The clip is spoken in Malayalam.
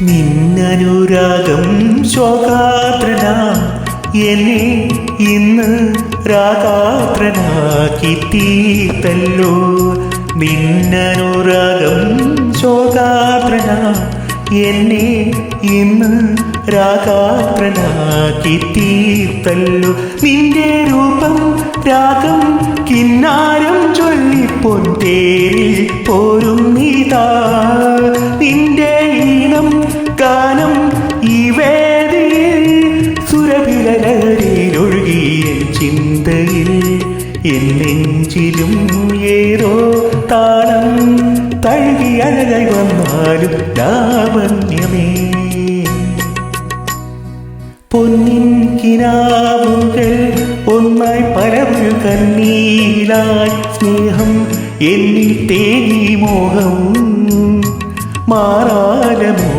നിന്നനുരാഗം ശോകാത്രനാ എന്നെ ഇന്ന് രാഗാത്രനാക്കി തീർത്തല്ലോ. നിന്നനുരാഗം ശോകാത്രനാ എന്നെ ഇന്ന് രാഗാത്രനാക്കി തീർത്തല്ലോ. നിന്റെ രൂപം രാഗം കിന്നാരം ചൊല്ലിപ്പൊൻ തേരിൽ പോരും നീതാ. നിന്റെ ഈണം ഗാനം ഈ വേദിയിൽ സുരഭിലരിലൊഴുകിയ ചിന്തയിൽ എൻ നെഞ്ചിലും ഏതോ താളം തഴുകി അഴകായി വന്നാലും ലാവണ്യമേ. പൊന്നിൻ കിനാവുകൾ ഒന്നായി പരവൊരു കണ്ണീലായി സ്നേഹം എന്നിൽ തേങ്ങി മോഹം മാറാലമോ